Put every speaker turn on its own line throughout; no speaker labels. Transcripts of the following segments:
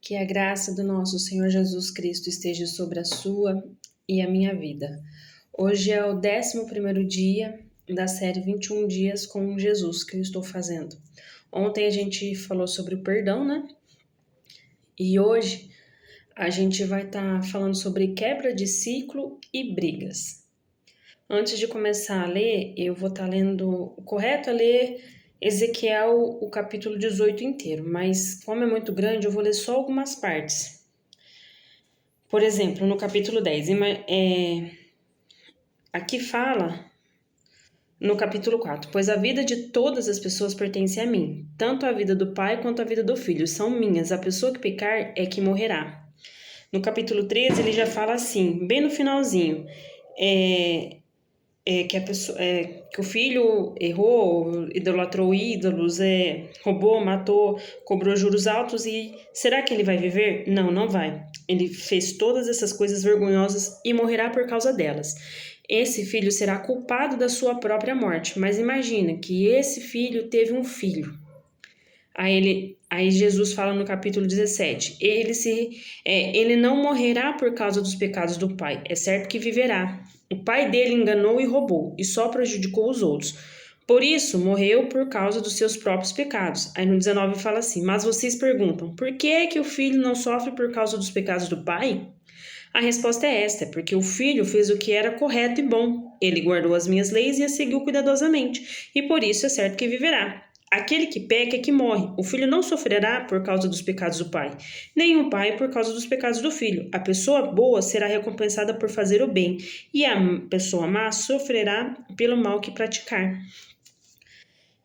Que a graça do nosso Senhor Jesus Cristo esteja sobre a sua e a minha vida. Hoje é o 11º dia da série 21 dias com Jesus que eu estou fazendo. Ontem a gente falou sobre o perdão, né? E hoje a gente vai estar falando sobre quebra de ciclo e brigas. Antes de começar a ler, eu vou estar lendo, o correto é ler Ezequiel, o capítulo 18 inteiro, mas como é muito grande, eu vou ler só algumas partes. Por exemplo, no capítulo 10, aqui fala, no capítulo 4, pois a vida de todas as pessoas pertence a mim, tanto a vida do pai quanto a vida do filho, são minhas, a pessoa que pecar é que morrerá. No capítulo 13, ele já fala assim, bem no finalzinho, que o filho errou, idolatrou ídolos, roubou, matou, cobrou juros altos e será que ele vai viver? Não, não vai. Ele fez todas essas coisas vergonhosas e morrerá por causa delas. Esse filho será culpado da sua própria morte, mas imagina que esse filho teve um filho. Aí Jesus fala no capítulo 17, ele não morrerá por causa dos pecados do pai, é certo que viverá. O pai dele enganou e roubou, e só prejudicou os outros. Por isso, morreu por causa dos seus próprios pecados. Aí no 19 fala assim, mas vocês perguntam, por que é que o filho não sofre por causa dos pecados do pai? A resposta é esta, porque o filho fez o que era correto e bom. Ele guardou as minhas leis e as seguiu cuidadosamente, e por isso é certo que viverá. Aquele que peca é que morre. O filho não sofrerá por causa dos pecados do pai, nem o pai por causa dos pecados do filho. A pessoa boa será recompensada por fazer o bem, e a pessoa má sofrerá pelo mal que praticar.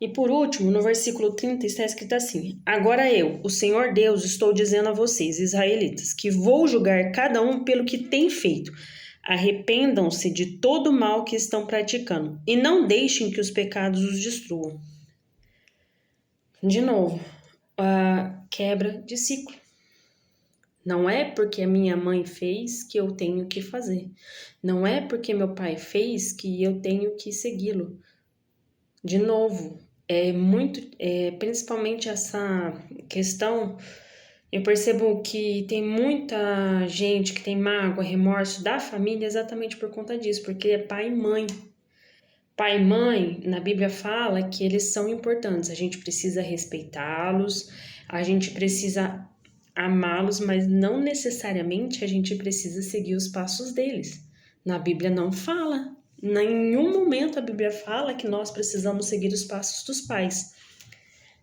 E por último, no versículo 30 está escrito assim, agora eu, o Senhor Deus, estou dizendo a vocês, israelitas, que vou julgar cada um pelo que tem feito. Arrependam-se de todo o mal que estão praticando e não deixem que os pecados os destruam. De novo, a quebra de ciclo. Não é porque a minha mãe fez que eu tenho que fazer. Não é porque meu pai fez que eu tenho que segui-lo. De novo, principalmente essa questão, eu percebo que tem muita gente que tem mágoa, remorso da família exatamente por conta disso, porque é pai e mãe. Pai e mãe, na Bíblia fala que eles são importantes, a gente precisa respeitá-los, a gente precisa amá-los, mas não necessariamente a gente precisa seguir os passos deles. Na Bíblia não fala. Em nenhum momento a Bíblia fala que nós precisamos seguir os passos dos pais.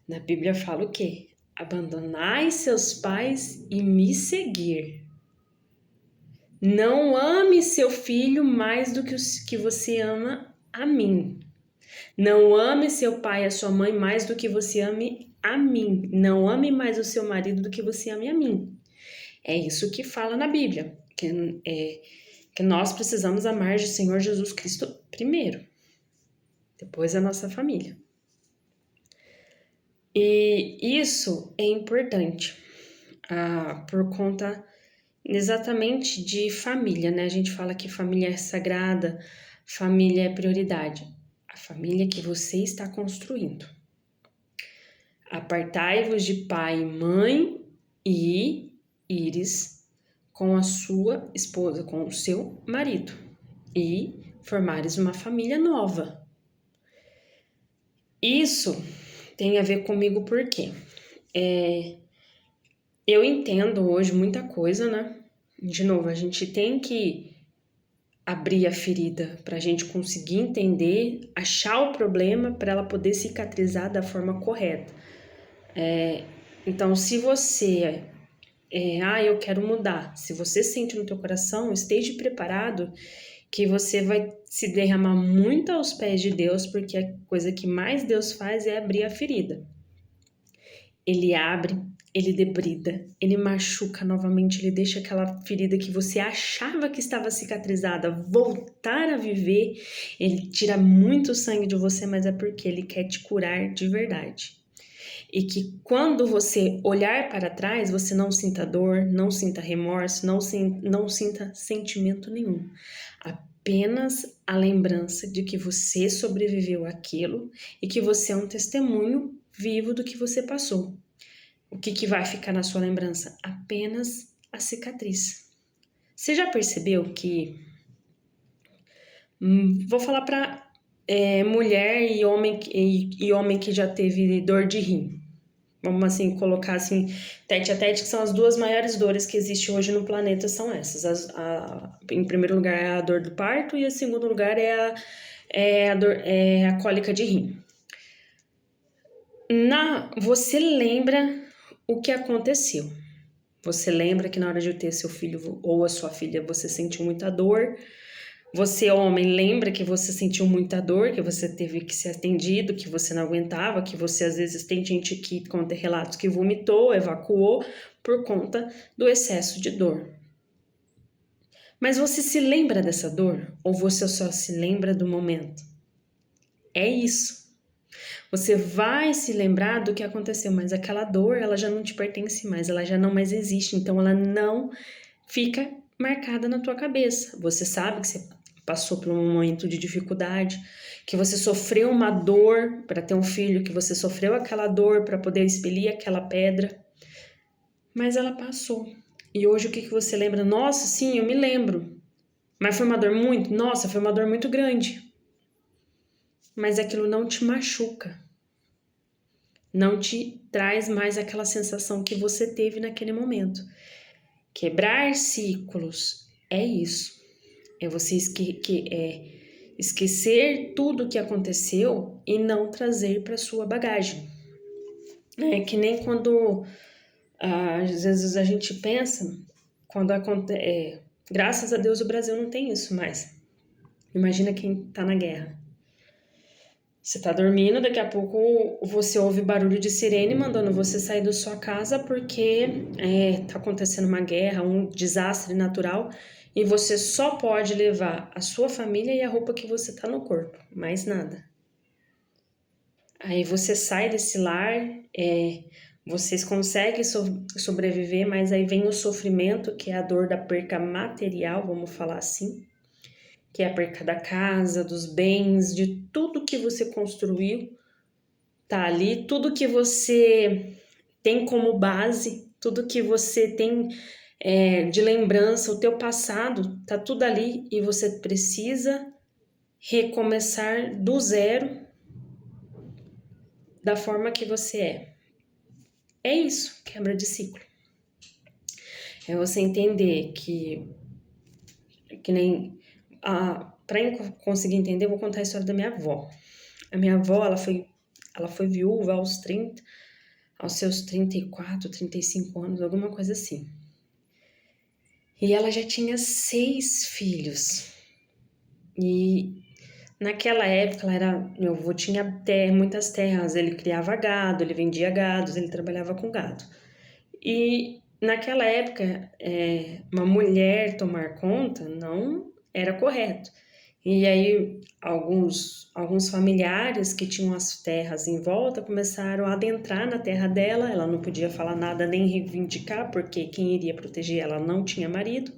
Na Bíblia fala o quê? Abandonai seus pais e me seguir. Não ame seu filho mais do que você ama a mim. Não ame seu pai e a sua mãe mais do que você ame a mim. Não ame mais o seu marido do que você ame a mim. É isso que fala na Bíblia, que nós precisamos amar o Senhor Jesus Cristo primeiro, depois a nossa família. E isso é importante por conta exatamente de família, né? A gente fala que família é sagrada, família é prioridade. A família que você está construindo. Apartai-vos de pai e mãe e ires com a sua esposa, com o seu marido e formares uma família nova. Isso tem a ver comigo porque eu entendo hoje muita coisa, né? De novo, a gente tem que abrir a ferida para a gente conseguir entender, achar o problema para ela poder cicatrizar da forma correta. Então, se você eu quero mudar. Se você sente no teu coração, esteja preparado que você vai se derramar muito aos pés de Deus, porque a coisa que mais Deus faz é abrir a ferida. Ele abre, ele debrida, ele machuca novamente, ele deixa aquela ferida que você achava que estava cicatrizada voltar a viver. Ele tira muito sangue de você, mas é porque ele quer te curar de verdade. E que quando você olhar para trás, você não sinta dor, não sinta remorso, não sinta sentimento nenhum. Apenas a lembrança de que você sobreviveu àquilo e que você é um testemunho vivo do que você passou. O que vai ficar na sua lembrança? Apenas a cicatriz. Você já percebeu que... vou falar para mulher e homem que já teve dor de rim. Vamos assim, colocar assim, tete a tete, que são as duas maiores dores que existem hoje no planeta, são essas. Em primeiro lugar é a dor do parto e em segundo lugar é a cólica de rim. Você lembra o que aconteceu. Você lembra que na hora de ter seu filho ou a sua filha você sentiu muita dor. Você, homem, lembra que você sentiu muita dor, que você teve que ser atendido, que você não aguentava, que você às vezes tem gente que conta relatos que vomitou, evacuou por conta do excesso de dor. Mas você se lembra dessa dor ou você só se lembra do momento? É isso. Você vai se lembrar do que aconteceu, mas aquela dor, ela já não te pertence mais, ela já não mais existe, então ela não fica marcada na tua cabeça. Você sabe que você passou por um momento de dificuldade, que você sofreu uma dor para ter um filho, que você sofreu aquela dor para poder expelir aquela pedra, mas ela passou. E hoje o que você lembra? Nossa, sim, eu me lembro. Mas foi uma dor muito... Nossa, foi uma dor muito grande. Mas aquilo não te machuca. Não te traz mais aquela sensação que você teve naquele momento. Quebrar ciclos é isso. É você esquecer tudo o que aconteceu e não trazer para sua bagagem. É que nem quando às vezes a gente pensa, quando acontece... graças a Deus o Brasil não tem isso mais. Imagina quem tá na guerra. Você tá dormindo, daqui a pouco você ouve barulho de sirene mandando você sair da sua casa porque tá acontecendo uma guerra, um desastre natural e você só pode levar a sua família e a roupa que você tá no corpo, mais nada. Aí você sai desse lar, vocês conseguem sobreviver, mas aí vem o sofrimento, que é a dor da perca material, vamos falar assim, que é a perca da casa, dos bens, de tudo que você construiu, tá ali, tudo que você tem como base, tudo que você tem de lembrança, o teu passado, tá tudo ali e você precisa recomeçar do zero da forma que você é. É isso, quebra de ciclo. É você entender que nem... para conseguir entender, eu vou contar a história da minha avó. A minha avó, ela foi viúva aos seus 34, 35 anos, alguma coisa assim. E ela já tinha 6 filhos. E naquela época, meu avô tinha muitas terras, ele criava gado, ele vendia gados, ele trabalhava com gado. E naquela época, uma mulher tomar conta não era correto. E aí, alguns familiares que tinham as terras em volta começaram a adentrar na terra dela. Ela não podia falar nada nem reivindicar, porque quem iria proteger ela não tinha marido.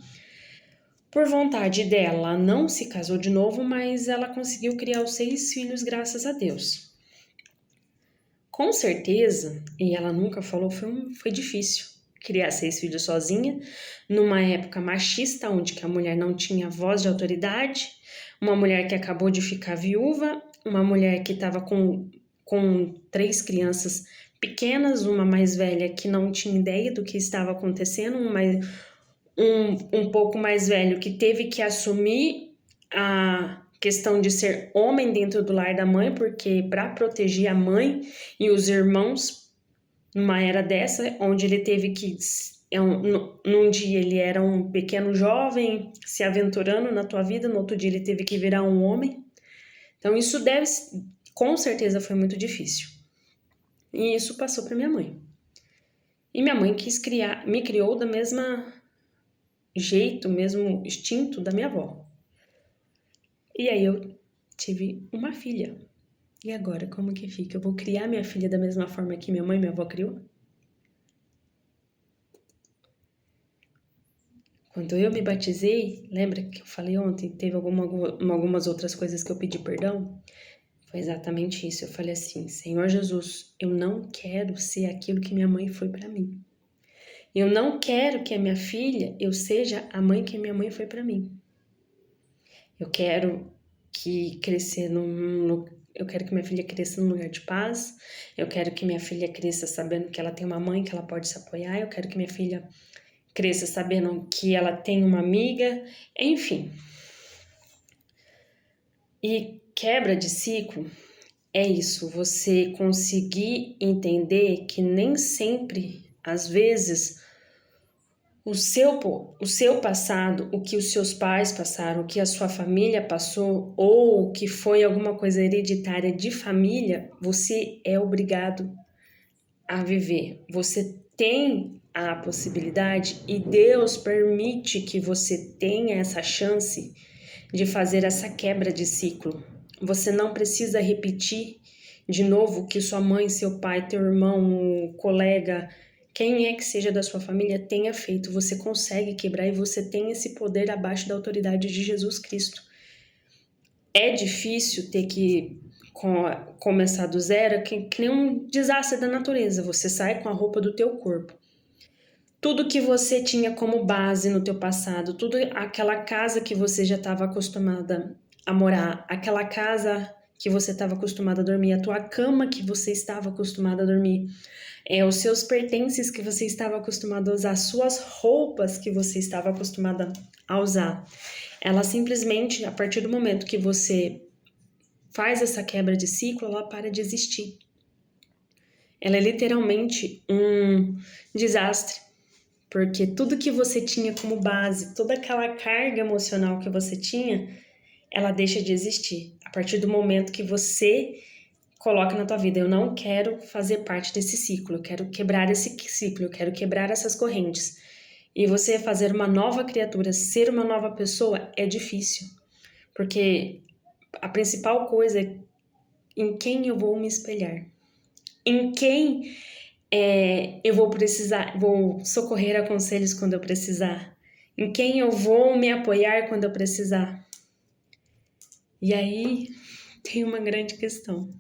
Por vontade dela, não se casou de novo, mas ela conseguiu criar os 6 filhos, graças a Deus. Com certeza, e ela nunca falou, foi difícil criar 6 filhos sozinha, numa época machista, onde que a mulher não tinha voz de autoridade, uma mulher que acabou de ficar viúva, uma mulher que estava com 3 crianças pequenas, uma mais velha que não tinha ideia do que estava acontecendo, um pouco mais velho que teve que assumir a questão de ser homem dentro do lar da mãe, porque para proteger a mãe e os irmãos, numa era dessa, onde ele teve que... num dia ele era um pequeno jovem se aventurando na tua vida, no outro dia ele teve que virar um homem. Então isso com certeza foi muito difícil. E isso passou para minha mãe. E minha mãe me criou da mesma jeito, mesmo instinto da minha avó. E aí eu tive uma filha. E agora, como que fica? Eu vou criar minha filha da mesma forma que minha mãe e minha avó criou? Quando eu me batizei, lembra que eu falei ontem, teve algumas outras coisas que eu pedi perdão? Foi exatamente isso. Eu falei assim: Senhor Jesus, eu não quero ser aquilo que minha mãe foi para mim. Eu não quero que a minha filha, eu seja a mãe que minha mãe foi para mim. Eu quero eu quero que minha filha cresça num lugar de paz. Eu quero que minha filha cresça sabendo que ela tem uma mãe que ela pode se apoiar. Eu quero que minha filha cresça sabendo que ela tem uma amiga. Enfim. E quebra de ciclo é isso, você conseguir entender que nem sempre, às vezes, o seu passado, o que os seus pais passaram, o que a sua família passou, ou o que foi alguma coisa hereditária de família, você é obrigado a viver. Você tem a possibilidade e Deus permite que você tenha essa chance de fazer essa quebra de ciclo. Você não precisa repetir de novo o que sua mãe, seu pai, teu irmão, um colega, quem é que seja da sua família tenha feito. Você consegue quebrar e você tem esse poder abaixo da autoridade de Jesus Cristo. É difícil ter que começar do zero, que nem um desastre da natureza. Você sai com a roupa do teu corpo. Tudo que você tinha como base no teu passado, tudo aquela casa que você já estava acostumada a morar, aquela casa que você estava acostumada a dormir, a tua cama que você estava acostumada a dormir, os seus pertences que você estava acostumada a usar, as suas roupas que você estava acostumada a usar. Ela simplesmente, a partir do momento que você faz essa quebra de ciclo, ela para de existir. Ela é literalmente um desastre. Porque tudo que você tinha como base, toda aquela carga emocional que você tinha, ela deixa de existir. A partir do momento que você coloca na tua vida, eu não quero fazer parte desse ciclo, eu quero quebrar esse ciclo, eu quero quebrar essas correntes. E você fazer uma nova criatura, ser uma nova pessoa, é difícil. Porque a principal coisa é em quem eu vou me espelhar. Em quem eu vou socorrer a conselhos quando eu precisar, em quem eu vou me apoiar quando eu precisar. E aí tem uma grande questão.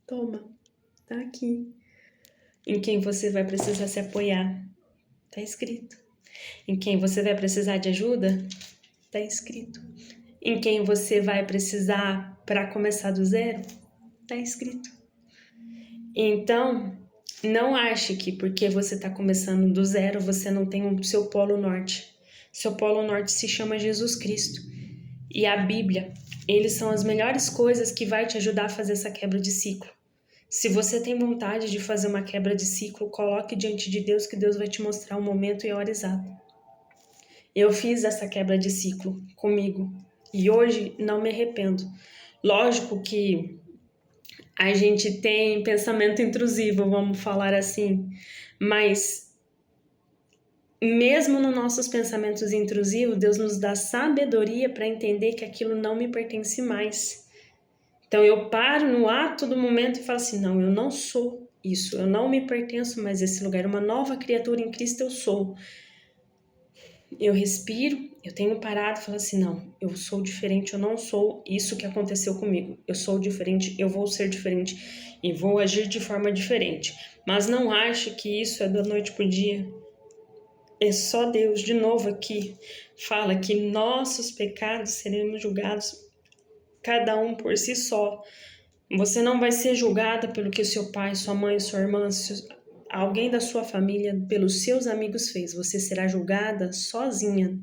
Toma, tá aqui. Em quem você vai precisar se apoiar, tá escrito. Em quem você vai precisar de ajuda, tá escrito. Em quem você vai precisar para começar do zero, tá escrito. Então, não ache que porque você está começando do zero, você não tem o seu polo norte. Seu polo norte se chama Jesus Cristo. E a Bíblia, eles são as melhores coisas que vai te ajudar a fazer essa quebra de ciclo. Se você tem vontade de fazer uma quebra de ciclo, coloque diante de Deus que Deus vai te mostrar o momento e a hora exata. Eu fiz essa quebra de ciclo comigo e hoje não me arrependo. Lógico que a gente tem pensamento intrusivo, vamos falar assim, mas mesmo nos nossos pensamentos intrusivos, Deus nos dá sabedoria para entender que aquilo não me pertence mais. Então eu paro no ato do momento e falo assim, não, eu não sou isso, eu não me pertenço mais a esse lugar, uma nova criatura em Cristo eu sou. Eu respiro, eu tenho parado e falo assim, não, eu sou diferente, eu não sou isso que aconteceu comigo. Eu sou diferente, eu vou ser diferente e vou agir de forma diferente. Mas não ache que isso é da noite pro dia. É só Deus, de novo aqui, fala que nossos pecados seremos julgados cada um por si só. Você não vai ser julgada pelo que seu pai, sua mãe, sua irmã, alguém da sua família, pelos seus amigos fez. Você será julgada sozinha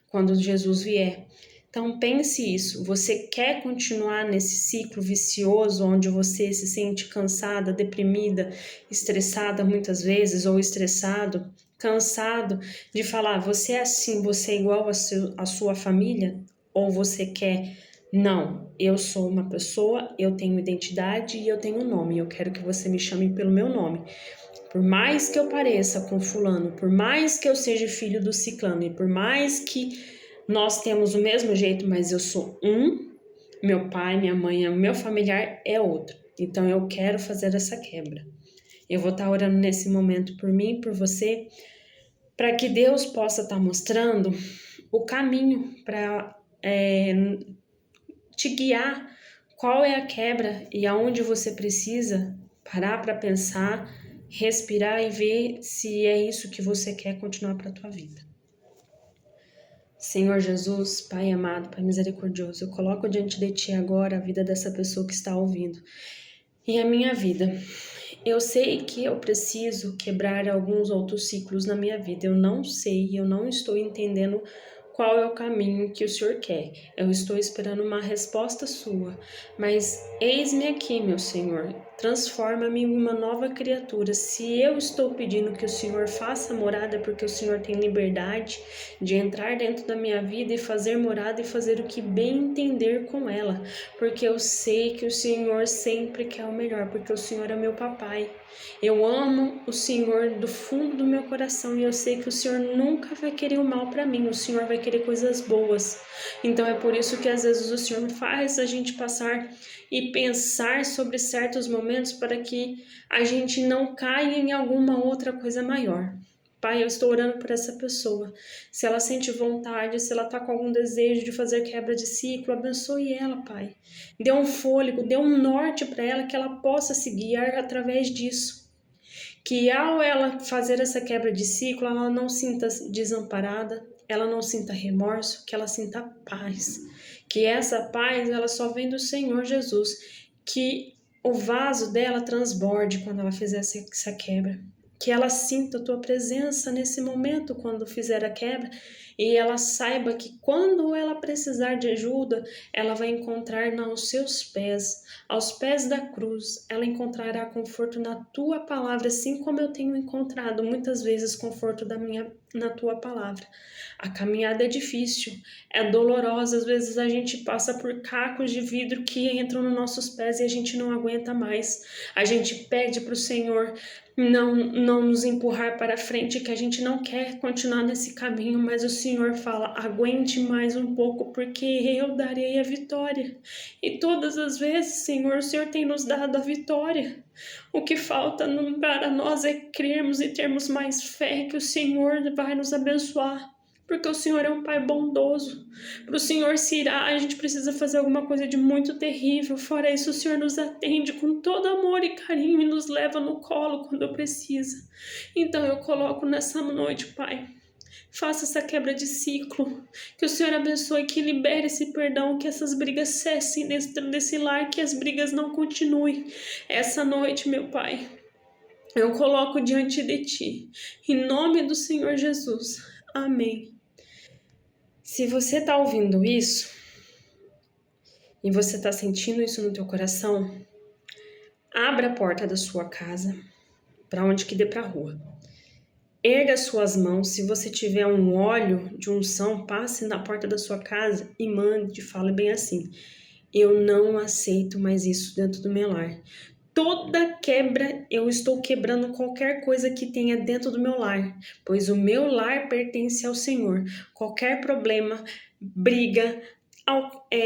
quando Jesus vier. Então pense isso, você quer continuar nesse ciclo vicioso onde você se sente cansada, deprimida, estressada muitas vezes ou estressado, cansado de falar você é assim, você é igual a sua família? Ou você quer, não, eu sou uma pessoa, eu tenho identidade e eu tenho um nome, eu quero que você me chame pelo meu nome. Por mais que eu pareça com fulano, por mais que eu seja filho do ciclano e por mais que nós temos o mesmo jeito, mas eu sou um, meu pai, minha mãe, meu familiar é outro. Então eu quero fazer essa quebra. Eu vou estar orando nesse momento por mim, por você, para que Deus possa estar mostrando o caminho para te guiar qual é a quebra e aonde você precisa parar para pensar, respirar e ver se é isso que você quer continuar para a tua vida. Senhor Jesus, Pai amado, Pai misericordioso, eu coloco diante de Ti agora a vida dessa pessoa que está ouvindo e a minha vida. Eu sei que eu preciso quebrar alguns outros ciclos na minha vida. Eu não sei, eu não estou entendendo qual é o caminho que o Senhor quer. Eu estou esperando uma resposta sua. Mas eis-me aqui, meu Senhor. Transforma-me em uma nova criatura. Se eu estou pedindo que o Senhor faça morada, porque o Senhor tem liberdade de entrar dentro da minha vida e fazer morada e fazer o que bem entender com ela. Porque eu sei que o Senhor sempre quer o melhor, porque o Senhor é meu papai. Eu amo o Senhor do fundo do meu coração e eu sei que o Senhor nunca vai querer o mal para mim, o Senhor vai querer coisas boas. Então é por isso que às vezes o Senhor faz a gente passar e pensar sobre certos momentos para que a gente não caia em alguma outra coisa maior. Pai, eu estou orando por essa pessoa. Se ela sente vontade, se ela está com algum desejo de fazer quebra de ciclo, abençoe ela, Pai. Dê um fôlego, dê um norte para ela, que ela possa se guiar através disso. Que ao ela fazer essa quebra de ciclo, ela não sinta desamparada, ela não sinta remorso, que ela sinta paz. Que essa paz, ela só vem do Senhor Jesus. Que o vaso dela transborde quando ela fizer essa quebra. Que ela sinta a tua presença nesse momento quando fizer a quebra e ela saiba que quando ela precisar de ajuda, ela vai encontrar aos seus pés, aos pés da cruz. Ela encontrará conforto na tua palavra, assim como eu tenho encontrado muitas vezes conforto na tua palavra. A caminhada é difícil, é dolorosa, às vezes a gente passa por cacos de vidro que entram nos nossos pés e a gente não aguenta mais. A gente pede para o Senhor não nos empurrar para frente, que a gente não quer continuar nesse caminho, mas o Senhor fala, aguente mais um pouco, porque eu darei a vitória. E todas as vezes, Senhor, o Senhor tem nos dado a vitória. O que falta para nós é crermos e termos mais fé que o Senhor vai nos abençoar. Porque o Senhor é um Pai bondoso. Para o Senhor se irar, a gente precisa fazer alguma coisa de muito terrível. Fora isso, o Senhor nos atende com todo amor e carinho e nos leva no colo quando precisa. Então eu coloco nessa noite, Pai, faça essa quebra de ciclo. Que o Senhor abençoe, que libere esse perdão, que essas brigas cessem dentro desse lar, que as brigas não continuem. Essa noite, meu Pai, eu coloco diante de Ti. Em nome do Senhor Jesus. Amém. Se você está ouvindo isso e você está sentindo isso no teu coração, abra a porta da sua casa para onde que dê para a rua. Erga as suas mãos, se você tiver um óleo de unção, passe na porta da sua casa e mande, fale bem assim, eu não aceito mais isso dentro do meu lar. Toda quebra, eu estou quebrando qualquer coisa que tenha dentro do meu lar, pois o meu lar pertence ao Senhor. Qualquer problema, briga,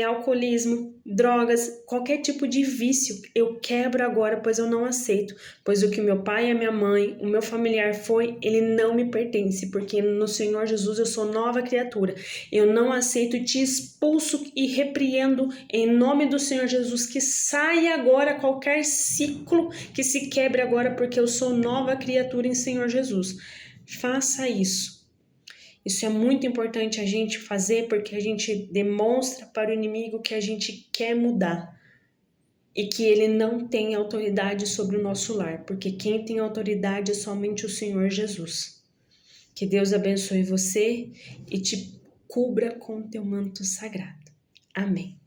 alcoolismo, drogas, qualquer tipo de vício, eu quebro agora, pois eu não aceito. Pois o que meu pai e a minha mãe, o meu familiar foi, ele não me pertence, porque no Senhor Jesus eu sou nova criatura. Eu não aceito e te expulso e repreendo em nome do Senhor Jesus, que saia agora qualquer ciclo que se quebre agora, porque eu sou nova criatura em Senhor Jesus. Faça isso. Isso é muito importante a gente fazer, porque a gente demonstra para o inimigo que a gente quer mudar e que ele não tem autoridade sobre o nosso lar, porque quem tem autoridade é somente o Senhor Jesus. Que Deus abençoe você e te cubra com o teu manto sagrado. Amém.